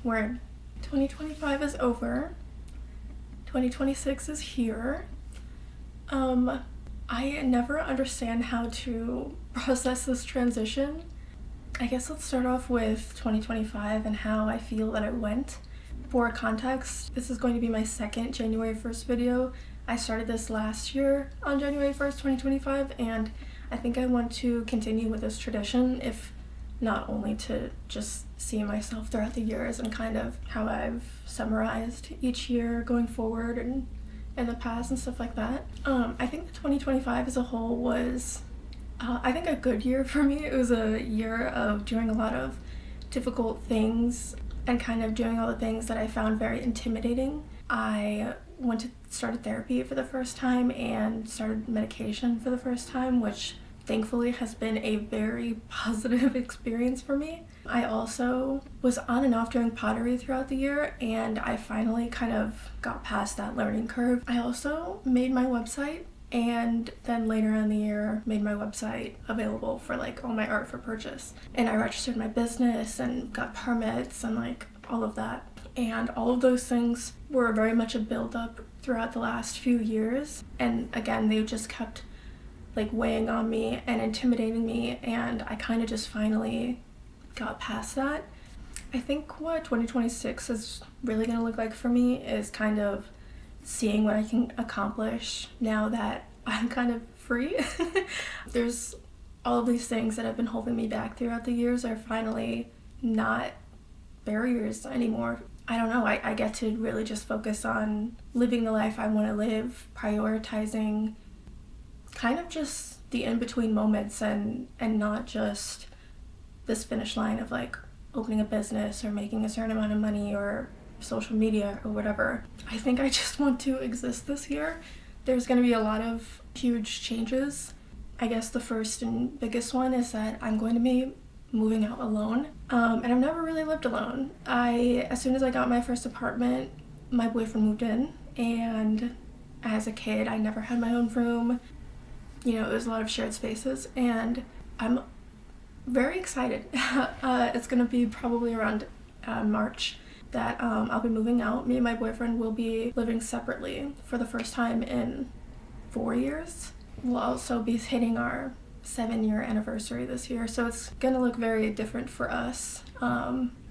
where 2025 is over, 2026 is here. I never understand how to process this transition. I guess let's start off with 2025 and how I feel that it went. For context, this is going to be my second January 1st video. I started this last year on January 1st, 2025, and I think I want to continue with this tradition, if not only to just see myself throughout the years and kind of how I've summarized each year going forward and in the past and stuff like that. I think that 2025 as a whole was, I think, a good year for me. It was a year of doing a lot of difficult things and kind of doing all the things that I found very intimidating. I started therapy for the first time and started medication for the first time, which thankfully has been a very positive experience for me. I also was on and off doing pottery throughout the year, and I finally kind of got past that learning curve. I also made my website, and then later in the year made my website available for like all my art for purchase. And I registered my business and got permits and like all of that. And all of those things were very much a build-up throughout the last few years. And again, they just kept like weighing on me and intimidating me, and I kind of just finally got past that. I think what 2026 is really going to look like for me is kind of seeing what I can accomplish now that I'm kind of free. There's all of these things that have been holding me back throughout the years are finally not barriers anymore. I don't know, I get to really just focus on living the life I want to live, prioritizing kind of just the in-between moments and not just this finish line of like opening a business or making a certain amount of money or social media or whatever. I think I just want to exist this year. There's going to be a lot of huge changes. I guess the first and biggest one is that I'm going to be moving out alone. And I've never really lived alone. As soon as I got my first apartment, my boyfriend moved in, and as a kid, I never had my own room. You know, it was a lot of shared spaces, and I'm very excited. It's gonna be probably around March that I'll be moving out. Me and my boyfriend will be living separately for the first time in 4 years. We'll also be hitting our 7-year anniversary this year, so it's gonna look very different for us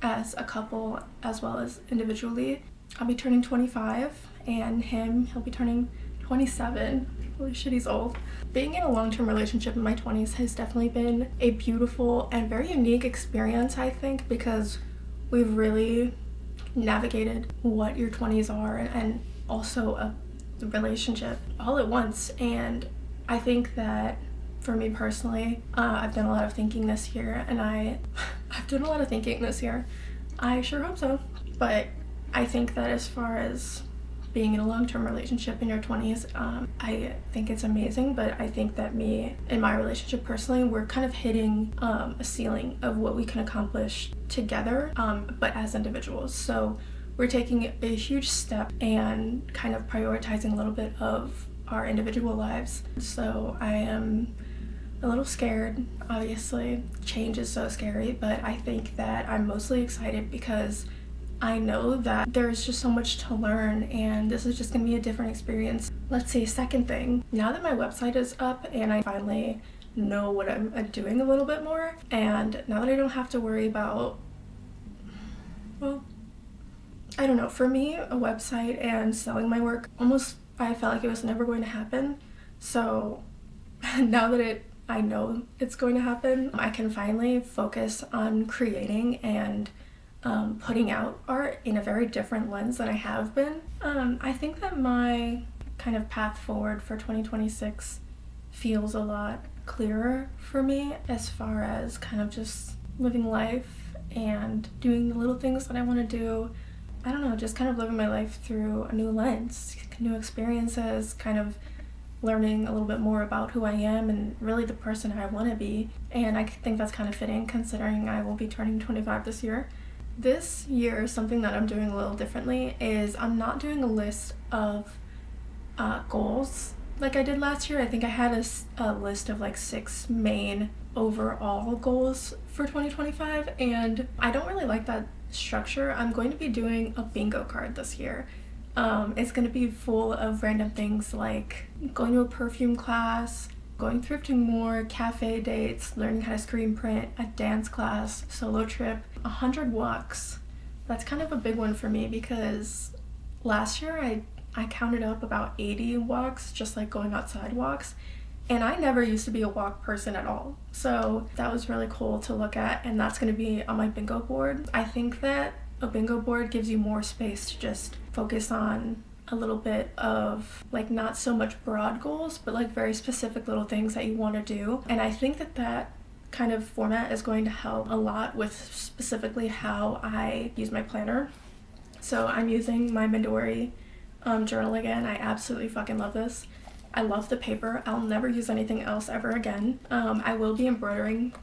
as a couple as well as individually. I'll be turning 25, and he'll be turning 27. Holy shit, he's old. Being in a long-term relationship in my 20s has definitely been a beautiful and very unique experience, I think, because we've really navigated what your 20s are and also a relationship all at once. And I think that for me personally, I've done a lot of thinking this year, and I've done a lot of thinking this year. I sure hope so. But I think that as far as being in a long-term relationship in your 20s, I think it's amazing, but I think that me and my relationship personally, we're kind of hitting a ceiling of what we can accomplish together, but as individuals. So we're taking a huge step and kind of prioritizing a little bit of our individual lives. So I am a little scared, obviously. Change is so scary, but I think that I'm mostly excited because I know that there's just so much to learn, and this is just gonna be a different experience. Let's see, second thing, now that my website is up and I finally know what I'm doing a little bit more, and now that I don't have to worry about, well, I don't know, for me, a website and selling my work, almost I felt like it was never going to happen. So now that I know it's going to happen, I can finally focus on creating and putting out art in a very different lens than I have been. I think that my kind of path forward for 2026 feels a lot clearer for me as far as kind of just living life and doing the little things that I want to do. I don't know, just kind of living my life through a new lens, new experiences, kind of learning a little bit more about who I am and really the person I want to be. And I think that's kind of fitting considering I will be turning 25 this year. This year, something that I'm doing a little differently is I'm not doing a list of goals like I did last year. I think I had a list of like 6 main overall goals for 2025, and I don't really like that structure. I'm going to be doing a bingo card this year. It's going to be full of random things like going to a perfume class, going thrifting more, cafe dates, learning how to screen print, a dance class, solo trip, 100 walks. That's kind of a big one for me because last year I counted up about 80 walks, just like going outside walks, and I never used to be a walk person at all. So that was really cool to look at, and that's going to be on my bingo board. I think that a bingo board gives you more space to just focus on a little bit of like not so much broad goals, but like very specific little things that you want to do. And I think that that kind of format is going to help a lot with specifically how I use my planner. So I'm using my Midori journal again. I absolutely fucking love this. I love the paper. I'll never use anything else ever again. I will be embroidering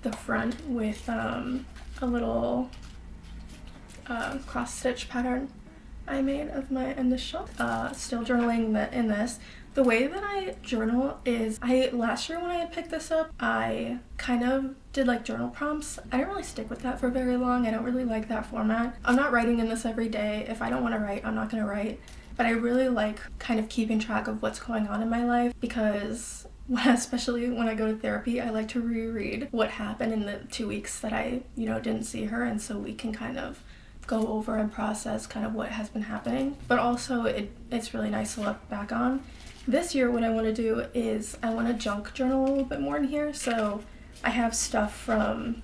the front with a little cross stitch pattern I made of my in the shop. Still journaling in this. The way that I journal is, last year when I picked this up, I kind of did like journal prompts. I didn't really stick with that for very long. I don't really like that format. I'm not writing in this every day. If I don't want to write, I'm not going to write. But I really like kind of keeping track of what's going on in my life because especially when I go to therapy, I like to reread what happened in the 2 weeks that I, didn't see her, and so we can kind of go over and process kind of what has been happening. But also it's really nice to look back on. This year what I want to do is I want to junk journal a little bit more in here. So I have stuff from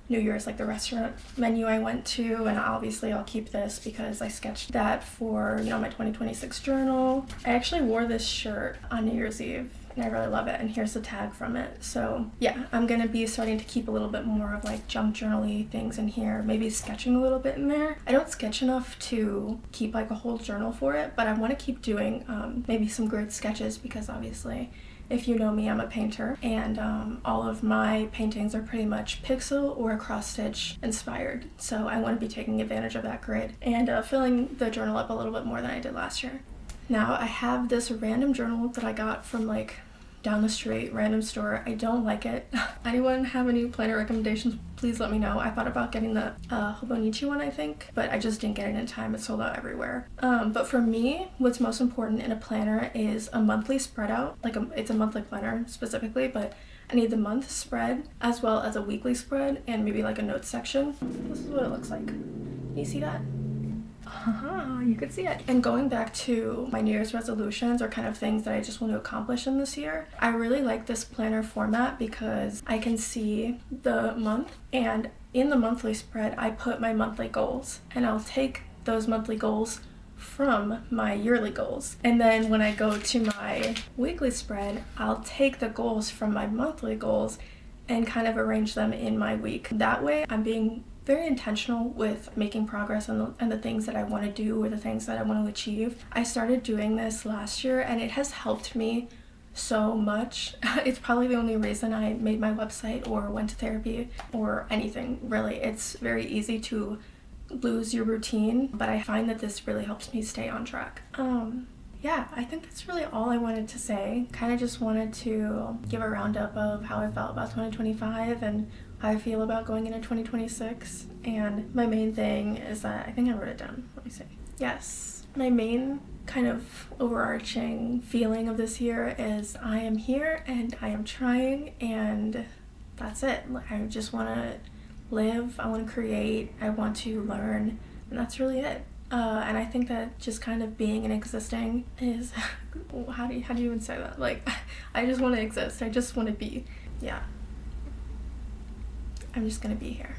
New Year's, like the restaurant menu I went to, and obviously I'll keep this because I sketched that for my 2026 journal. I actually wore this shirt on New Year's Eve and I really love it, and here's the tag from it. So yeah, I'm gonna be starting to keep a little bit more of like junk journal-y things in here, maybe sketching a little bit in there. I don't sketch enough to keep like a whole journal for it, but I want to keep doing maybe some grid sketches because obviously if you know me, I'm a painter, and all of my paintings are pretty much pixel or cross stitch inspired. So I want to be taking advantage of that grid and filling the journal up a little bit more than I did last year. Now I have this random journal that I got from like down the street, random store. I don't like it. Anyone have any planner recommendations? Please let me know. I thought about getting the Hobonichi one, I think, but I just didn't get it in time. It's sold out everywhere. But for me, what's most important in a planner is a monthly spread out. It's a monthly planner specifically, but I need the month spread as well as a weekly spread and maybe like a notes section. This is what it looks like. You see that? You could see it. And going back to my New Year's resolutions or kind of things that I just want to accomplish in this year, I really like this planner format because I can see the month, and in the monthly spread I put my monthly goals, and I'll take those monthly goals from my yearly goals, and then when I go to my weekly spread I'll take the goals from my monthly goals and kind of arrange them in my week. That way I'm being very intentional with making progress on the things that I want to do or the things that I want to achieve. I started doing this last year and it has helped me so much. It's probably the only reason I made my website or went to therapy or anything, really. It's very easy to lose your routine, but I find that this really helps me stay on track. Yeah, I think that's really all I wanted to say. Kind of just wanted to give a roundup of how I felt about 2025 and how I feel about going into 2026. And my main thing is that, I think I wrote it down, let me see. Yes, my main kind of overarching feeling of this year is I am here and I am trying, and that's it. I just want to live, I want to create, I want to learn, and that's really it. And I think that just kind of being and existing is, how do you even say that? Like, I just want to exist, I just want to be. Yeah. I'm just gonna be here.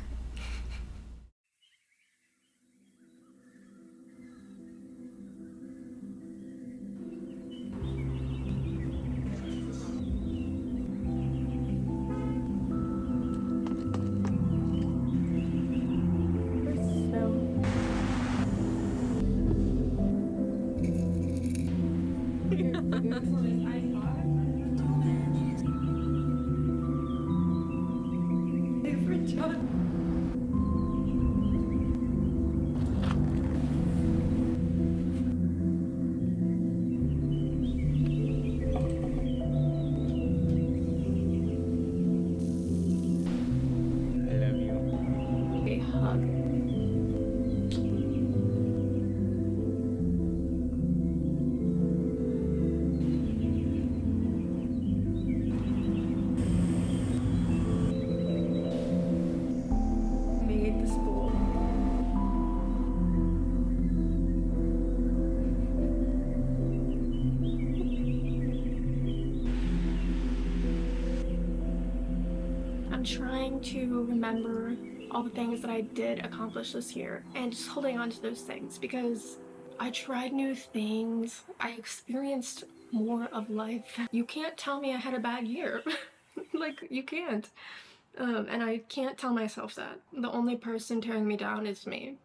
I'm trying to remember all the things that I did accomplish this year and just holding on to those things because I tried new things. I experienced more of life. You can't tell me I had a bad year. Like, you can't. And I can't tell myself that. The only person tearing me down is me.